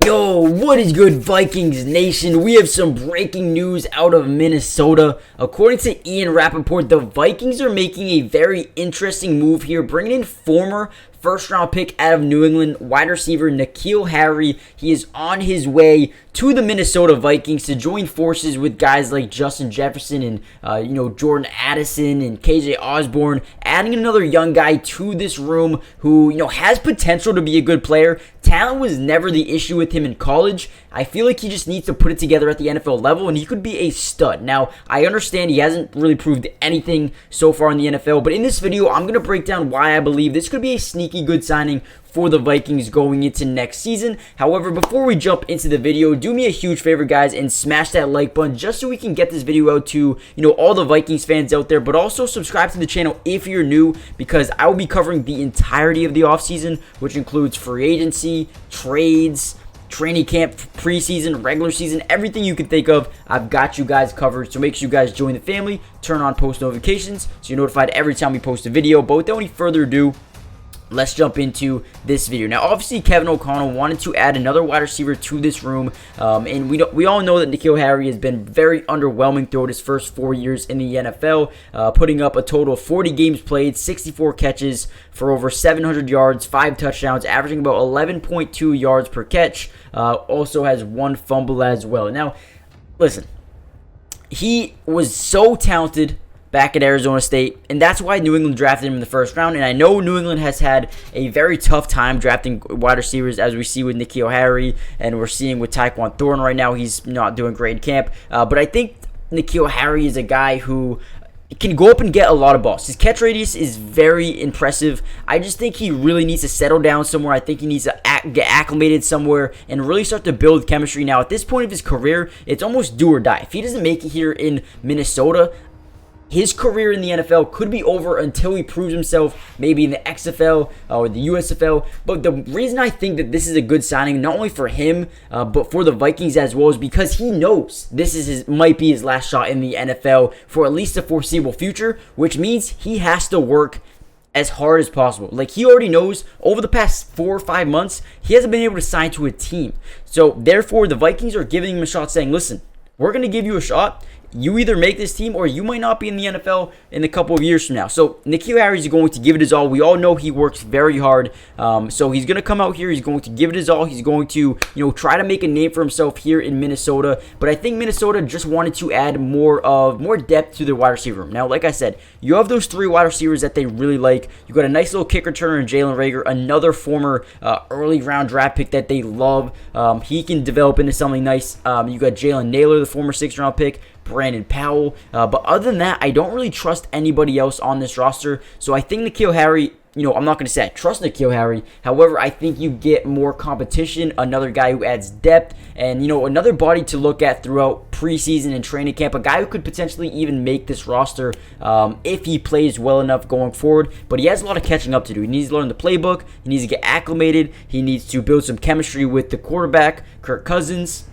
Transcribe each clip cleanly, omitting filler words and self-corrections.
Yo, what is good, Vikings Nation? We have some breaking news out of Minnesota. According to Ian Rappaport, the Vikings are making a very interesting move here, bringing in former first-round pick out of New England, wide receiver NKeal Harry. He is on his way to the Minnesota Vikings to join forces with guys like Justin Jefferson and Jordan Addison and KJ Osborne, adding another young guy to this room who has potential to be a good player. Talent was never the issue with him in college. I feel like he just needs to put it together at the NFL level, and he could be a stud. Now, I understand he hasn't really proved anything so far in the NFL, but in this video, I'm going to break down why I believe this could be a sneaky good signing for the Vikings going into next season. However, before we jump into the video, do me a huge favor, guys, and smash that like button just so we can get this video out to all the Vikings fans out there, but also subscribe to the channel if you're new, because I will be covering the entirety of the offseason, which includes free agency, trades, training camp, preseason, regular season, everything you can think of. I've got you guys covered, so make sure you guys join the family, turn on post notifications so you're notified every time we post a video. But without any further ado, let's jump into this video. Now, obviously, Kevin O'Connell wanted to add another wide receiver to this room, and we all know that NKeal Harry has been very underwhelming throughout his first 4 years in the NFL, putting up a total of 40 games played, 64 catches for over 700 yards, 5 touchdowns, averaging about 11.2 yards per catch. Also has 1 fumble as well. Now, listen, he was so talented back at Arizona State, and that's why New England drafted him in the first round. And I know New England has had a very tough time drafting wide receivers, as we see with NKeal Harry, and we're seeing with Tyquan Thornton right now. He's not doing great in camp, but I think NKeal Harry is a guy who can go up and get a lot of balls. His catch radius is very impressive. I just think he really needs to settle down somewhere. I think he needs to get acclimated somewhere and really start to build chemistry. Now, at this point of his career, it's almost do or die. If he doesn't make it here in Minnesota, his career in the NFL could be over until he proves himself maybe in the XFL or the USFL. But the reason I think that this is a good signing, not only for him, but for the Vikings as well, is because he knows this might be his last shot in the NFL for at least the foreseeable future, which means he has to work as hard as possible. Like, he already knows over the past 4 or 5 months, he hasn't been able to sign to a team. So, therefore, the Vikings are giving him a shot, saying, listen, we're going to give you a shot. You either make this team or you might not be in the NFL in a couple of years from now. So NKeal Harry is going to give it his all. We all know he works very hard. So he's going to come out here. He's going to give it his all. He's going to, try to make a name for himself here in Minnesota. But I think Minnesota just wanted to add more depth to their wide receiver room. Now, like I said, you have those 3 wide receivers that they really like. You got a nice little kick returner in Jalen Reagor, another former early round draft pick that they love. He can develop into something nice. You got Jalen Naylor, the former 6th round pick, Brandon Powell, but other than that, I don't really trust anybody else on this roster. So I think NKeal Harry, I'm not going to say I trust NKeal Harry. However, I think you get more competition, another guy who adds depth, and another body to look at throughout preseason and training camp. A guy who could potentially even make this roster if he plays well enough going forward. But he has a lot of catching up to do. He needs to learn the playbook. He needs to get acclimated. He needs to build some chemistry with the quarterback, Kirk Cousins.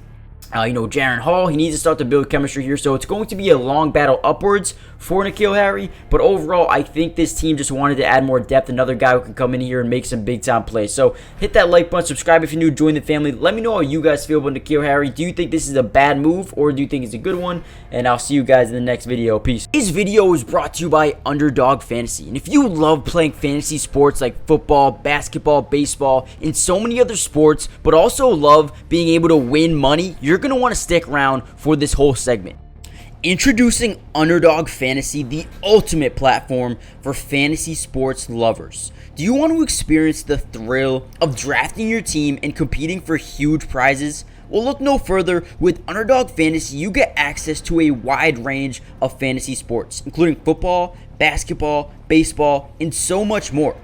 Jaron Hall, he needs to start to build chemistry here. So it's going to be a long battle upwards for NKeal Harry. But overall, I think this team just wanted to add more depth. Another guy who can come in here and make some big-time plays. So hit that like button, subscribe if you're new, join the family. Let me know how you guys feel about NKeal Harry. Do you think this is a bad move or do you think it's a good one? And I'll see you guys in the next video. Peace. This video is brought to you by Underdog Fantasy. And if you love playing fantasy sports like football, basketball, baseball, and so many other sports, but also love being able to win money, you're going to want to stick around for this whole segment. Introducing Underdog Fantasy, the ultimate platform for fantasy sports lovers. Do you want to experience the thrill of drafting your team and competing for huge prizes? Well, look no further. With Underdog Fantasy, you get access to a wide range of fantasy sports, including football, basketball, baseball, and so much more.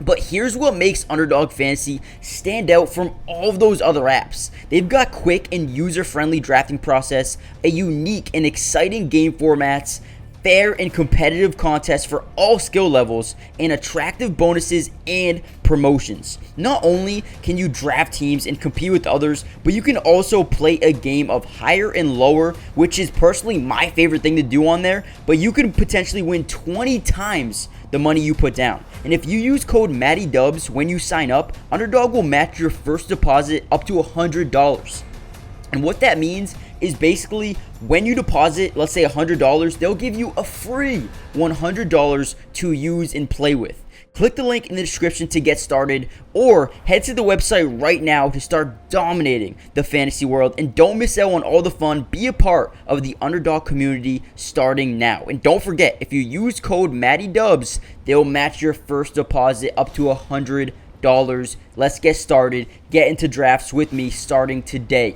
But here's what makes Underdog Fantasy stand out from all of those other apps. They've got quick and user-friendly drafting process, a unique and exciting game formats, fair and competitive contests for all skill levels, and attractive bonuses and promotions. Not only can you draft teams and compete with others, but you can also play a game of higher and lower, which is personally my favorite thing to do on there, but you can potentially win 20 times the money you put down. And if you use code MattyDubs when you sign up, Underdog will match your first deposit up to $100. And what that means is basically when you deposit, let's say $100, they'll give you a free $100 to use and play with. Click the link in the description to get started, or head to the website right now to start dominating the fantasy world. And don't miss out on all the fun. Be a part of the Underdog community starting now. And don't forget, if you use code MattyDubs, they'll match your first deposit up to $100. Let's get started. Get into drafts with me starting today.